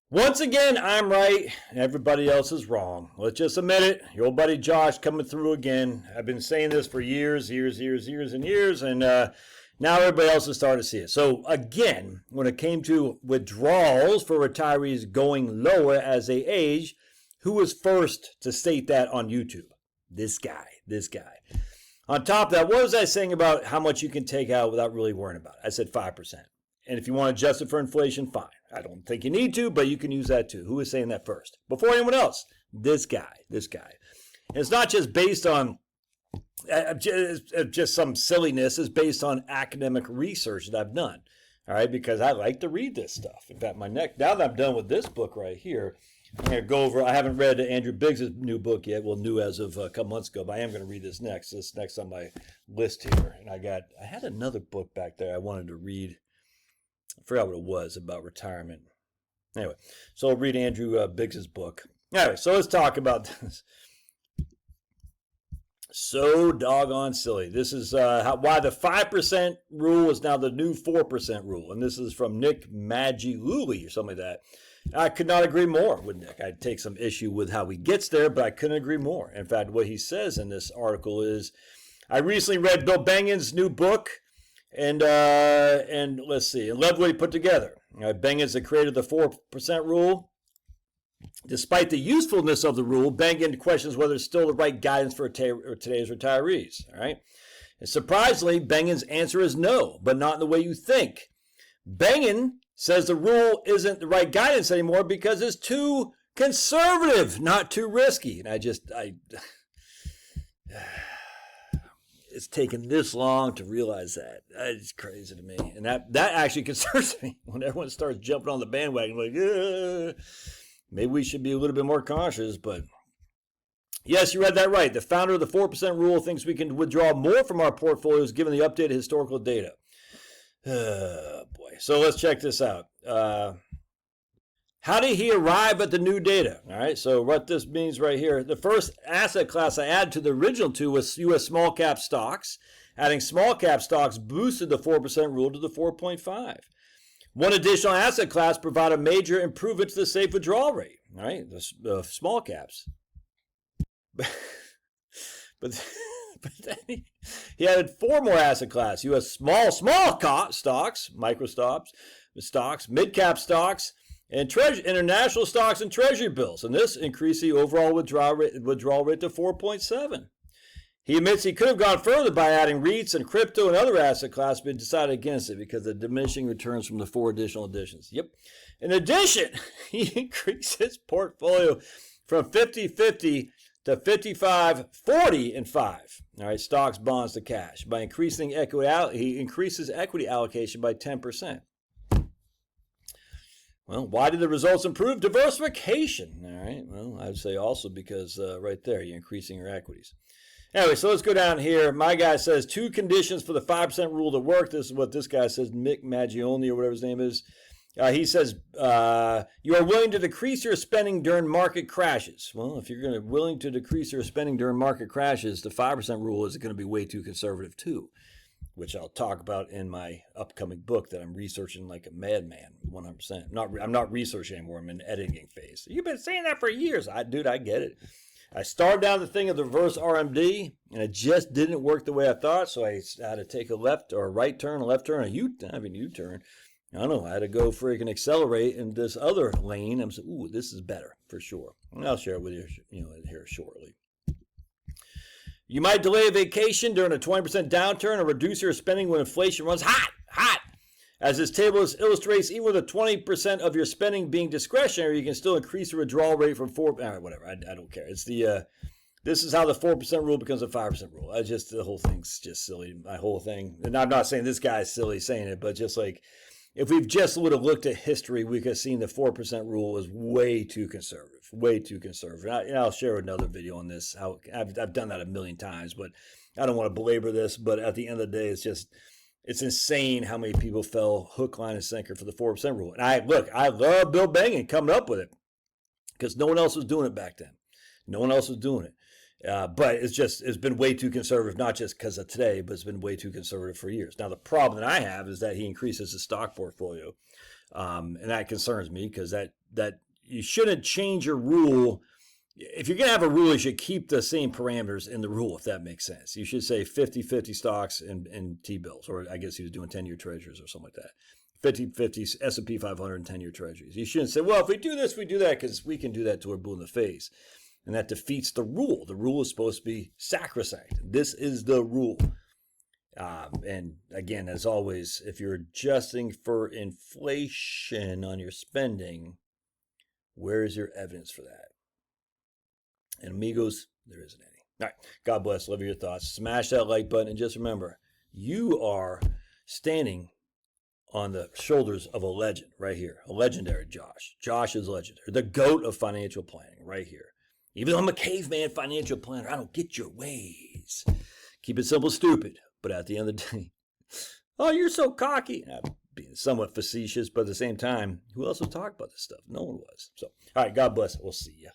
Once again, I'm right and everybody else is wrong. Let's just admit it. Your old buddy Josh coming through again. I've been saying this for years, and now everybody else is starting to see it. So again, when it came to withdrawals for retirees going lower as they age, who was first to state that on YouTube? This guy. On top of that, what was I saying about how much you can take out without really worrying about it? I said 5%. And if you want to adjust it for inflation, fine. I don't think you need to, but you can use that too. Who was saying that first? Before anyone else. This guy. And it's not just based on just some silliness. It's based on academic research that I've done. All right, because I like to read this stuff. In fact, now that I'm done with this book right here, I'm going to go over, I haven't read Andrew Biggs' new book yet. Well, new as of a couple months ago, but I am going to read this next. This next on my list here. And I had another book back there I wanted to read. I forgot what it was about retirement. Anyway, so I'll read Andrew Biggs' book. Anyway, so let's talk about this. So doggone silly. This is why the 5% rule is now the new 4% rule. And this is from Nick Maggiulli or something like that. I could not agree more with Nick. I'd take some issue with how he gets there, but I couldn't agree more. In fact, what he says in this article is, I recently read Bill Bengen's new book, and let's see, and loved what he put together. Bengen's the creator of the 4% rule. Despite the usefulness of the rule, Bengen questions whether it's still the right guidance for today's retirees. All right. And surprisingly, Bengen's answer is no, but not in the way you think. Bengen says the rule isn't the right guidance anymore because it's too conservative, not too risky. And it's taken this long to realize that. It's crazy to me. And that actually concerns me when everyone starts jumping on the bandwagon like, maybe we should be a little bit more cautious. But yes, you read that right. The founder of the 4% rule thinks we can withdraw more from our portfolios given the updated historical data. Oh, boy. So let's check this out. How did he arrive at the new data? All right, so what this means right here, the first asset class I added to the original two was U.S. small cap stocks. Adding small cap stocks boosted the 4% rule to the 4.5. One additional asset class provided a major improvement to the safe withdrawal rate. All right, the small caps. but then he added four more asset class: U.S. small cap stocks, micro stocks, mid-cap stocks, and international stocks and treasury bills. And this increased the overall withdrawal rate to 4.7. He admits he could have gone further by adding REITs and crypto and other asset classes, but decided against it because of the diminishing returns from the four additional additions. Yep. In addition, he increased his portfolio from 50-50 to 55-40 and 5. All right, stocks, bonds to cash. By increasing equity, he increases equity allocation by 10%. Well, why did the results improve? Diversification. All right, well, I'd say also because right there, you're increasing your equities. Anyway, so let's go down here. My guy says 2 conditions for the 5% rule to work. This is what this guy says, Mick Maggiulli or whatever his name is. He says, you are willing to decrease your spending during market crashes. Well, if you're willing to decrease your spending during market crashes, the 5% rule is going to be way too conservative too, which I'll talk about in my upcoming book that I'm researching like a madman, 100%. I'm not researching anymore. I'm in editing phase. You've been saying that for years. Dude, I get it. I started down the thing of the reverse RMD, and it just didn't work the way I thought, so I had to take a left or a right turn, a left turn, a U-turn. I don't know. I had to go freaking accelerate in this other lane. I'm saying, ooh, this is better for sure. And I'll share it with you, here shortly. You might delay a vacation during a 20% downturn or reduce your spending when inflation runs hot. As this table illustrates, even with a 20% of your spending being discretionary, you can still increase the withdrawal rate from 4. Whatever. I don't care. It's this is how the 4% rule becomes a 5% rule. The whole thing's just silly. My whole thing, and I'm not saying this guy's silly saying it, but just like, if we've just would have looked at history, we could have seen the 4% rule is way too conservative, And I'll share another video on this. How I've done that a million times, but I don't want to belabor this. But at the end of the day, it's insane how many people fell hook, line, and sinker for the 4% rule. And I love Bill Bengen coming up with it because no one else was doing it back then. No one else was doing it. But it's been way too conservative, not just because of today, but it's been way too conservative for years. Now, the problem that I have is that he increases his stock portfolio. And that concerns me because that that you shouldn't change your rule. If you're going to have a rule, you should keep the same parameters in the rule, if that makes sense. You should say 50-50 stocks and T-bills, or I guess he was doing 10-year treasuries or something like that. 50-50 S&P 500 and 10-year treasuries. You shouldn't say, well, if we do this, we do that, because we can do that till we're blue in the face. And that defeats the rule. The rule is supposed to be sacrosanct. This is the rule. And again, as always, if you're adjusting for inflation on your spending, where is your evidence for that? And amigos, there isn't any. All right. God bless. Love your thoughts. Smash that like button. And just remember, you are standing on the shoulders of a legend right here. A legendary Josh. Josh is legendary. The GOAT of financial planning right here. Even though I'm a caveman financial planner, I don't get your ways. Keep it simple, stupid. But at the end of the day, oh, you're so cocky. I'm being somewhat facetious, but at the same time, who else was talking about this stuff? No one was. So, all right. God bless. We'll see you.